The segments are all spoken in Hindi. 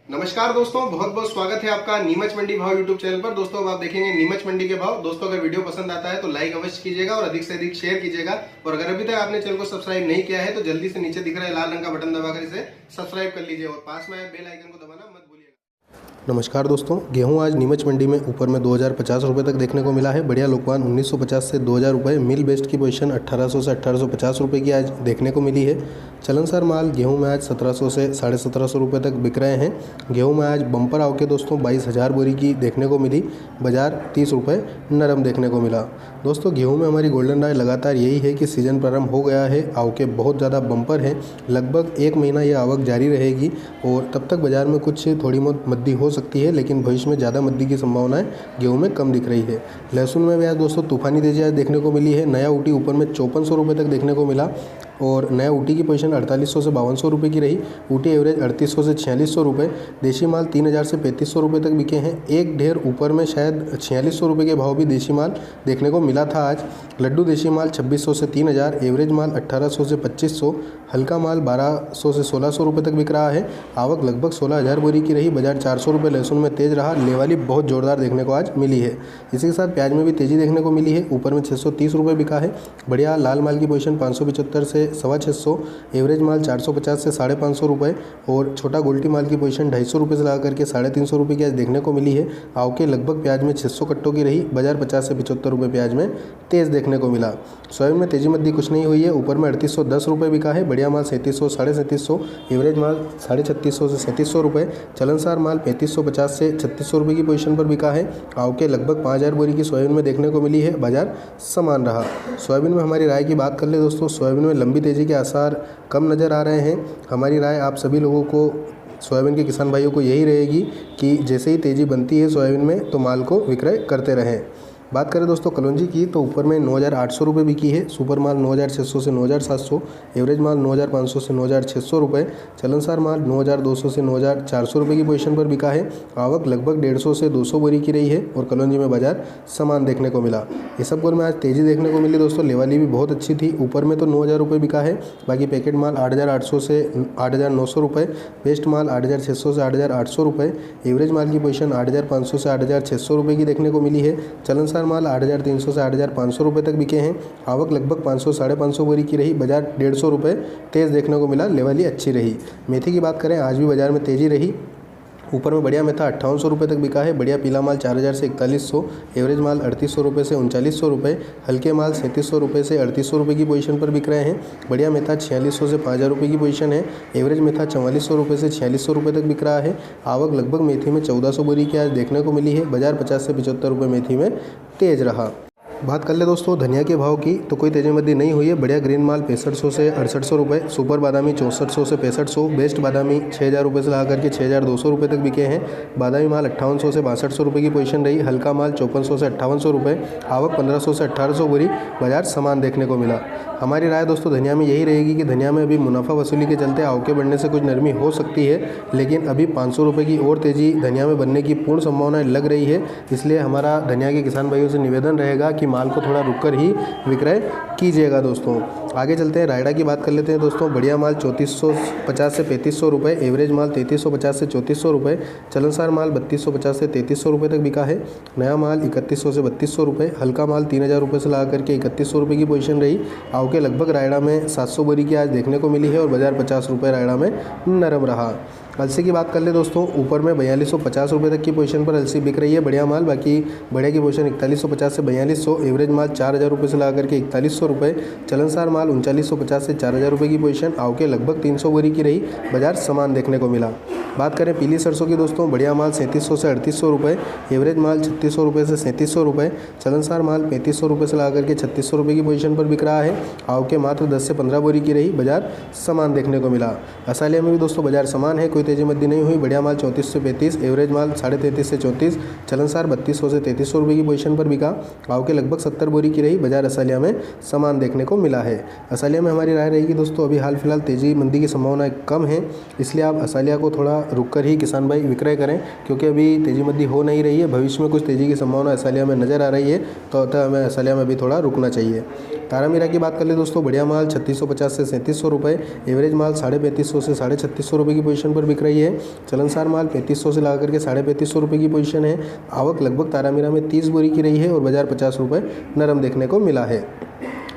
नमस्कार दोस्तों, बहुत बहुत स्वागत है आपका नीमच मंडी भाव यूट्यूब चैनल पर। दोस्तों अब आप देखेंगे नीमच मंडी के भाव। दोस्तों अगर वीडियो पसंद आता है तो लाइक अवश्य कीजिएगा और अधिक से अधिक शेयर कीजिएगा। और अगर अभी तक आपने चैनल को सब्सक्राइब नहीं किया है तो जल्दी से नीचे दिख रहा है लाल रंग का बटन दबाकर इसे सब्सक्राइब कर लीजिए और पास में बेल आइकन को दबाना मत भूलिएगा। नमस्कार दोस्तों, गेहूं आज नीमच मंडी में ऊपर में 2050 रुपये तक देखने को मिला है। बढ़िया लोकवान 1950 से 2000 रुपये, मिल बेस्ट की पोजीशन 1800 से 1850 रुपये की आज देखने को मिली है। चलनसार माल गेहूं में आज 1700 से 1750 रुपये तक बिक रहे हैं। गेहूं में आज बम्पर आव के दोस्तों 22,000 बोरी की देखने को मिली। बाजार 30 रुपये नरम देखने को मिला। दोस्तों गेहूं में हमारी गोल्डन राय लगातार यही है कि सीजन प्रारंभ हो गया है, आवके बहुत ज़्यादा बम्पर है। लगभग 1 महीना ये आवक जारी रहेगी और तब तक बाजार में कुछ थोड़ी बहुत मद्दी हो सकती है, लेकिन भविष्य में ज़्यादा मद्दी की संभावनाएं गेहूं में कम दिख रही है। लहसुन में भी आज दोस्तों तूफानी तेजी आज देखने को मिली है। नया ऊटी ऊपर में 5400 रुपये तक देखने को मिला और नया ऊटी की पोजीशन 4800 से 5200 रुपये की रही। ऊटी एवरेज 3800 से 4600 रुपये। देशी माल 3000 से 3500 रुपये तक बिके हैं। एक ढेर ऊपर में शायद 4600 रुपये के भाव भी देशी माल देखने को मिला था आज। लड्डू देशी माल 2600 से 3000, एवरेज माल 1800 से 2500, हल्का माल 1200 से 1600 रुपये तक बिक रहा है। आवक लगभग 16000 बोरी की रही। बाजार 400 रुपये लहसुन में तेज रहा। लेवाली बहुत जोरदार देखने को आज मिली है। इसी के साथ प्याज में भी तेजी देखने को मिली है। ऊपर में 630 रुपये बिका है। बढ़िया लाल माल की पोजीशन 575 से 625, एवरेज माल 450 से 550 रुपये और छोटा गोल्टी माल की पोजीशन 250 रुपये से लगा करके 350 रुपये की आज देखने को मिली है। आवके लगभग प्याज में 600 कट्टों की रही। बाजार 50 से 75 रुपये प्याज में तेज देखने को मिला। सोयाबीन में तेजी मद्दी कुछ नहीं हुई है। ऊपर में 3810 रुपये बिका है। बढ़िया माल 3700 3750, एवरेज माल 3650 से 3700 रुपये। चलनसार माल 3550 से 3600 रुपये की पोजीशन पर बिका है। आवके लगभग 5000 बोरी की सोयाबीन में देखने को मिली है। बाजार समान रहा। सोयाबीन में हमारी राय की बात कर ले दोस्तों, सोयाबीन में लंबी तेजी के आसार कम नज़र आ रहे हैं। हमारी राय आप सभी लोगों को, सोयाबीन के किसान भाइयों को यही रहेगी कि जैसे ही तेज़ी बनती है सोयाबीन में तो माल को विक्रय करते रहें। बात करें दोस्तों कलौंजी की तो ऊपर में 9800 रुपये बिकी है। सुपर माल 9600 से 9700, एवरेज माल 9500 से 9600 रुपये। चलनसार माल 9200 से 9400 रुपये की पोजीशन पर बिका है। आवक लगभग 150 से 200 बोरी की रही है और कलौंजी में बाजार समान देखने को मिला। इसबगोल में आज तेज़ी देखने को मिली दोस्तों। लेवाली भी बहुत अच्छी थी। ऊपर में तो 9000 रुपये बिका है। बाकी पैकेट माल 8800 से 8900 रुपये, बेस्ट माल 8600 से 8800 रुपये, एवरेज माल की पोजीशन 8500 से 8600 रुपये की देखने को मिली है। चलनसार माल 8300 से 8500 रुपये तक बिके हैं। आवक लगभग 500 550 बोरी की रही। बाजार 150 रुपये तेज़ देखने को मिला। लेवाली अच्छी रही। मेथी की बात करें, आज भी बाजार में तेज़ी रही। ऊपर में बढ़िया मेथा 5800 रुपये तक बिका है। बढ़िया पीला माल 4000 से 4100, एवरेज माल 3800 रुपये से 3900 रुपये, हल्के माल 3700 रुपये से 3800 रुपये की पोजीशन पर बिक रहे हैं। बढ़िया मेथा 4600 से 5000 रुपये की पोजीशन है। एवरेज मेथा 4400 रुपये से 4600 रुपये तक बिक रहा है। आवक लगभग मेथी में 1400 बोरी की आज देखने को मिली है। बाजार 50 से 75 रुपये मेथी में तेज रहा। बात कर ले दोस्तों धनिया के भाव की तो कोई तेजी मद्दी नहीं हुई है। बढ़िया ग्रीन माल 6500 से 6800 रुपये, सुपर बादामी 6400 से 6500, बेस्ट बादामी 6000 रुपये से लगा करके 6200 रुपये तक बिके हैं। बादामी माल 5800 से 6200 रुपये की पोजीशन रही। हल्का माल 5400 से 5800 रुपये। आवक 1500 से 1800 बोरी। बाजार समान देखने को मिला। हमारी राय दोस्तों धनिया में यही रहेगी कि धनिया में अभी मुनाफा वसूली के चलते आवके बढ़ने से कुछ नरमी हो सकती है, लेकिन अभी 500 रुपये की और तेज़ी धनिया में बनने की पूर्ण संभावनाएं लग रही है। इसलिए हमारा धनिया के किसान भाइयों से निवेदन रहेगा कि माल को थोड़ा रुककर ही विक्रय कीजिएगा। दोस्तों आगे चलते हैं, रायडा की बात कर लेते हैं दोस्तों। बढ़िया माल 3450 से 3500 रुपये, एवरेज माल 3350 से 3400 रुपये, चलनसार माल 3250 से 3300 रुपये तक बिका है। नया माल 3100 से 3200 रुपये, हल्का माल 3000 रुपये से लगा करके 3100 रुपये की पोजीशन रही। आवके लगभग रायडा में 700 बोरी की आज देखने को मिली है और बाजार 50 रुपये रायडा में नरम रहा। अलसी की बात कर ले दोस्तों, ऊपर में 4250 रुपये तक की पोजीशन पर अलसी बिक रही है। बढ़िया माल, बाकी बढ़िया की पोजीशन 4150 से 4200, एवरेज माल 4000 रुपये से लगा करके 4100 रुपये, चलनसार माल 3950 से 4000 रुपये की पोजीशन। आवके लगभग 300 बोरी की रही। बाजार समान देखने को मिला। बात करें पीली सरसों की दोस्तों, बढ़िया माल 3700 से 3800 रुपये, एवरेज माल 3600 रुपये से 3700 रुपये, चलनसार माल 3500 रुपये से लगा करके 3600 रुपये की पोजीशन पर बिक रहा है। आवके मात्र 10 से 15 बोरी की रही। बाजार समान देखने को मिला। असालिया में भी दोस्तों बाजार समान है, कोई तेजी मद्दी नहीं हुई। बढ़िया माल 34 से 35, एवरेज माल 33.5 से 34, चलनसार 3200 से 3300 रुपये की पोजीशन पर बिका। आवके लगभग 70 बोरी की रही। बाजार असालिया में समान देखने को मिला है। असालिया में हमारी राय रहेगी दोस्तों, अभी हाल फिलहाल तेजी मंदी की संभावनाएं कम है, इसलिए आप असालिया को थोड़ा रुक कर ही किसान भाई विक्रय करें, क्योंकि अभी तेज़ी मंदी हो नहीं रही है। भविष्य में कुछ तेज़ी की संभावना असलिया में नज़र आ रही है, तो अतः हमें असलिया में भी थोड़ा रुकना चाहिए। तारामीरा की बात कर ले दोस्तों, बढ़िया माल 3650 से 3700 रुपये, एवरेज माल 3550 से 3650 रुपये की पोजीशन पर बिक रही है। चलनसार माल 3500 से ला करके 3550 रुपये की पोजीशन है। आवक लगभग तारामीरा में 30 बोरी की रही है और बाजार 50 रुपये नरम देखने को मिला है।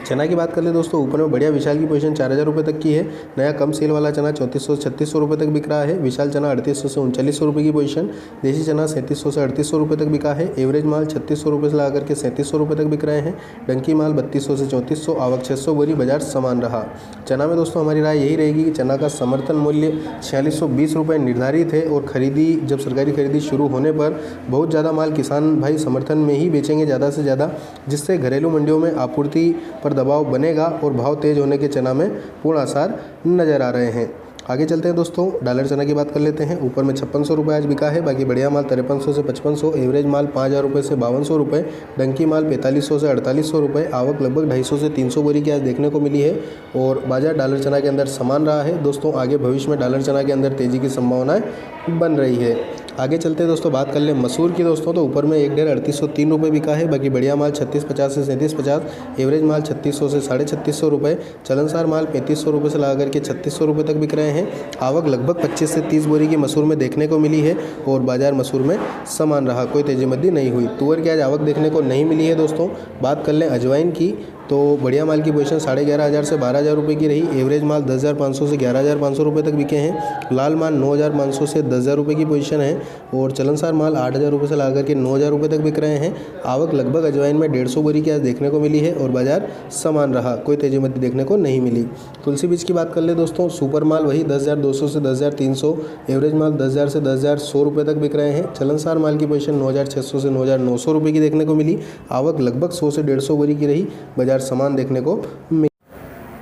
चना की बात कर ले दोस्तों, ऊपर में बढ़िया विशाल की पोजीशन 4000 रुपये तक की है। नया कम सेल वाला चना 3400 से 3600 रुपये तक बिक रहा है। विशाल चना 3800 से 3900 रुपये की पोजीशन। देसी चना 3700 से 3800 रुपये तक बिका है। एवरेज माल 3600 रुपये से ला करके 3700 रुपये तक बिक रहे हैं। डंकी माल 3200 से 3400, आवक 600 बोरी, बाजार समान रहा। चना में दोस्तों हमारी राय यही रहेगी कि चना का समर्थन मूल्य 4620 रुपये निर्धारित है और खरीदी जब सरकारी खरीदी शुरू होने पर बहुत ज़्यादा माल किसान भाई समर्थन में ही बेचेंगे ज़्यादा से ज़्यादा, जिससे घरेलू मंडियों में आपूर्ति पर दबाव बनेगा और भाव तेज होने के चना में पूर्ण आसार नजर आ रहे हैं। आगे चलते हैं दोस्तों, डॉलर चना की बात कर लेते हैं। ऊपर में 5600 रुपये आज बिका है, बाकी बढ़िया माल 5300 से 5500, एवरेज माल 5000 रुपये से 5200 रुपये, डंकी माल 4500 से 4800 रुपये, आवक लगभग 250 से 300 बोरी की आज देखने को मिली है और बाजार डॉलर चना के अंदर समान रहा है। दोस्तों आगे भविष्य में डॉलर चना के अंदर तेज़ी की संभावनाएं बन रही है। आगे चलते हैं दोस्तों, बात कर ले मसूर की दोस्तों, तो ऊपर में एक ढेर 3803 रुपये बिका है, बाकी बढ़िया माल 3650 से 3750, एवरेज माल 3600 से 3650 रुपये, चलनसार माल 3500 रुपये से ला करके 3600 रुपये तक बिक रहे हैं। आवक लगभग 25 से 30 बोरी की मसूर में देखने को मिली है और बाजार मसूर में समान रहा, कोई तेजी मंदी नहीं हुई। तुअर की आज आवक देखने को नहीं मिली है दोस्तों। बात कर लें अजवाइन की, तो बढ़िया माल की पोजीशन 11500 से 12000 रुपये की रही। एवरेज माल 10500 से 11500 रुपये तक बिके हैं। लाल माल 9500 से 10000 रुपये की पोजीशन है और चलनसार माल 8000 रुपये से लाकर के 9000 रुपये तक बिक रहे हैं। आवक लगभग अजवाइन में 150 बोरी की आज देखने को मिली है और बाजार समान रहा, कोई तेजी मंदी देखने को नहीं मिली। तुलसी बीज की बात कर ले दोस्तों, सुपर माल वही 10200 से 10300, एवरेज माल 10000 से 10100 रुपये तक बिक रहे हैं। चलनसार माल की पोजीशन 9600 से 9900 रुपये की देखने को मिली। आवक लगभग 100 से 150 बोरी की रही, बाजार समान देखने को मिली।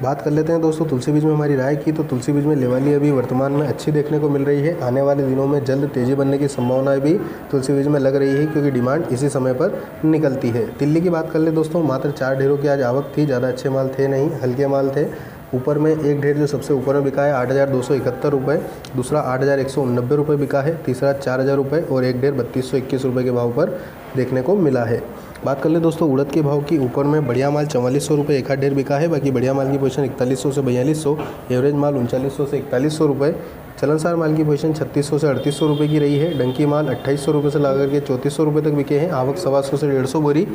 बात कर लेते हैं दोस्तों तुलसी बीज में हमारी राय की, तो तुलसी बीज में लेवाली अभी वर्तमान में अच्छी देखने को मिल रही है। आने वाले दिनों में जल्द तेजी बनने की संभावनाएं भी तुलसी बीज में लग रही है, क्योंकि डिमांड इसी समय पर निकलती है। तिल्ली की बात कर ले दोस्तों, मात्र 4 ढेरों की आज आवक थी, ज़्यादा अच्छे माल थे नहीं, हल्के माल थे। ऊपर में एक ढेर जो सबसे ऊपर में बिका है 8271 रुपये, दूसरा 8189 रुपये बिका है, तीसरा 4000 रुपये और एक ढेर 3221 रुपये के भाव पर देखने को मिला है। बात कर ले दोस्तों उड़द के भाव की, ऊपर में बढ़िया माल 4400 रुपये एक आध ढेर बिका है, बाकी बढ़िया माल की पोजीशन 4100 से 4200, एवरेज माल 3900 से 4100 रुपये, चलनसार माल की पोजीशन 3600 से 3800 रुपये की रही है। डंकी माल 2800 रुपये से ला करके 3400 रुपये तक बिके हैं। आवक 125 से 150 बोरी,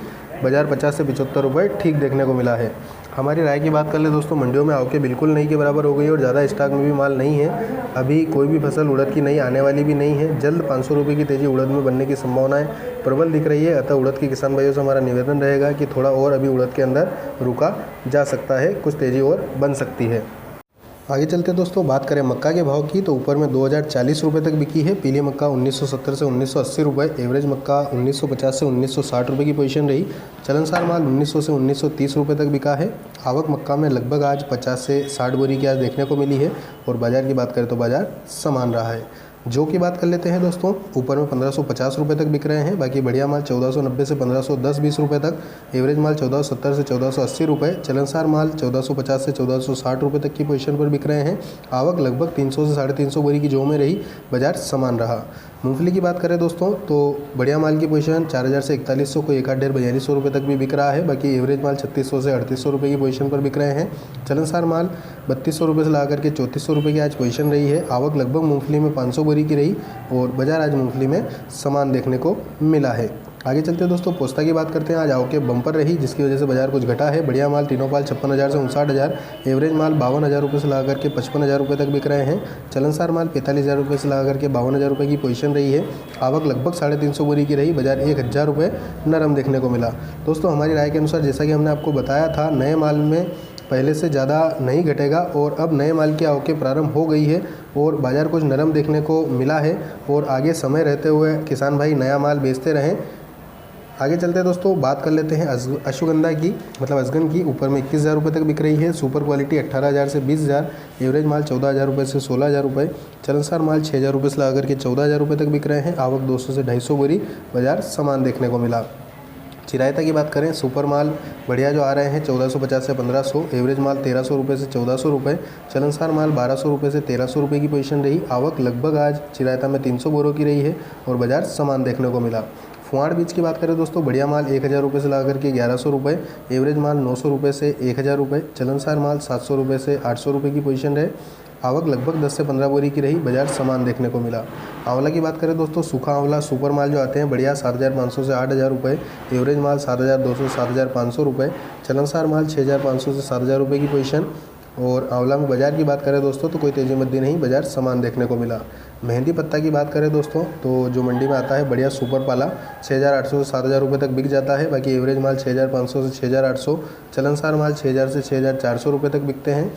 बाजार 50 से 75 रुपये ठीक देखने को मिला है। हमारी राय की बात कर ले दोस्तों, मंडियों में आवकें बिल्कुल नहीं के बराबर हो गई और ज़्यादा स्टॉक में भी माल नहीं है। अभी कोई भी फसल उड़द की नई आने वाली भी नहीं है। जल्द 500 रुपये की तेज़ी उड़द में बनने की संभावनाएं प्रबल दिख रही है। अतः उड़द के किसान भाइयों से हमारा निवेदन रहेगा कि थोड़ा और अभी उड़द के अंदर रुका जा सकता है, कुछ तेज़ी और बन सकती है। आगे चलते दोस्तों, बात करें मक्का के भाव की, तो ऊपर में 2040 रुपये तक बिकी है। पीली मक्का 1970 से 1980 रुपये, एवरेज मक्का 1950 से 1960 रुपये की पोजीशन रही। चलनसार माल 1900 से 1930 रुपये तक बिका है। आवक मक्का में लगभग आज 50 से 60 बोरी की आज देखने को मिली है और बाजार की बात करें तो बाजार समान रहा है। जो की बात कर लेते हैं दोस्तों, ऊपर में 1550 रुपये तक बिक रहे हैं, बाकी बढ़िया माल 1490 से 1510-20 रुपये तक, एवरेज माल 1470 से 1480 रुपये, चलनसार माल 1450 से 1460 रुपये तक की पोजीशन पर बिक रहे हैं। आवक लगभग 300 से 350 बोरी की जो में रही, बाजार समान रहा। मूंगफली की बात करें दोस्तों, तो बढ़िया माल की पोजीशन 4000 से 4100, कोई एक आध ढेर 4200 रुपये तक भी बिक रहा है, बाकी एवरेज माल 3600 से 3800 रुपये की पोजीशन पर बिक रहे हैं। चलनसार माल 3200 रुपये से ला करके 3400 रुपये की आज पोजीशन रही है। आवक लगभग मूंगफली में 500 बोरी की रही और बाजार आज मूंगफली में समान देखने को मिला है। आगे चलते हैं दोस्तों, पोस्ता की बात करते हैं। आज आवक बम्पर रही, जिसकी वजह से बाजार कुछ घटा है। बढ़िया माल तीनों पाल 56,000 से 59,000, एवरेज माल 52,000 रुपये से ला करके 55,000 रुपये तक बिक रहे हैं। चलनसार माल 45,000 रुपये से ला करके 52,000 रुपये की पोजीशन रही है। आवक लगभग 350 बोरी की रही, बाजार 1000 रुपये नरम देखने को मिला। दोस्तों हमारी राय के अनुसार, जैसा कि हमने आपको बताया था, नए माल में पहले से ज़्यादा नहीं घटेगा और अब नए माल की आवकें प्रारंभ हो गई है और बाज़ार कुछ नरम देखने को मिला है और आगे समय रहते हुए किसान भाई नया माल बेचते रहें। आगे चलते हैं दोस्तों, बात कर लेते हैं अश्वगंधा की, मतलब असगन की। ऊपर में 21,000 रुपये तक बिक रही है। सुपर क्वालिटी 18,000 से 20,000, एवरेज माल 14,000 रुपये से 16,000 रुपये, चलनसार माल 6,000 रुपये से ला करके 14,000 रुपये तक बिक रहे हैं। आवक 200 से 250 बोरी, बाजार समान देखने को मिला। चिरायता की बात करें, सुपर माल बढ़िया जो आ रहे हैं 1450 से 1500, एवरेज माल 1300 रुपये से 1400 रुपये, चलनसार माल 1200 रुपये से 1300 रुपये की पोजीशन रही। आवक लगभग आज चिरायता में 300 बोरों की रही है और बाजार समान देखने को मिला। फुआड़ बीज की बात करें दोस्तों, बढ़िया माल 1000 रुपये से लगा करके 1100 रुपये, एवरेज माल 900 रुपये से 1000 रुपये, चलनसार माल 700 रुपये से 800 रुपये की पोजीशन रहे। आवक लगभग 10 से 15 बोरी की रही, बाजार समान देखने को मिला। आंवला की बात करें दोस्तों, सूखा आंवला सुपर माल जो आते हैं बढ़िया 7500 से 8000 रुपये, एवरेज माल 7200 से 7500 रुपये, चलनसार माल 6500 से 7000 रुपये की पोजीशन। और आंवला में बाजार की बात करें दोस्तों तो कोई तेज़ी मंदी नहीं, बाजार समान देखने को मिला। मेहंदी पत्ता की बात करें दोस्तों तो जो मंडी में आता है बढ़िया सुपर पाला 6800 से 7000 रुपये तक बिक जाता है। बाकी एवरेज माल 6500 से 6800, चलनसार माल 6000 से 6400 रुपये तक बिकते हैं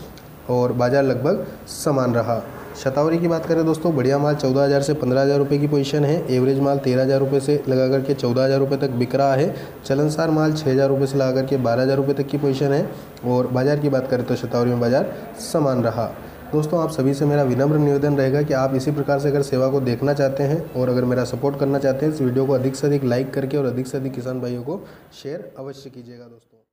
और बाजार लगभग समान रहा। शतावरी की बात करें दोस्तों, बढ़िया माल 14000 से 15000 रुपये की पोजीशन है, एवरेज माल 13000 रुपये से लगा करके 14000 रुपये तक बिक रहा है। चलनसार माल 6000 रुपये से लगा करके 12000 रुपये तक की पोजीशन है और बाजार की बात करें तो शतावरी में बाजार समान रहा। दोस्तों आप सभी से मेरा विनम्र निवेदन रहेगा कि आप इसी प्रकार से अगर सेवा को देखना चाहते हैं और अगर मेरा सपोर्ट करना चाहते हैं इस वीडियो को अधिक से अधिक लाइक करके और अधिक से अधिक किसान भाइयों को शेयर अवश्य कीजिएगा दोस्तों।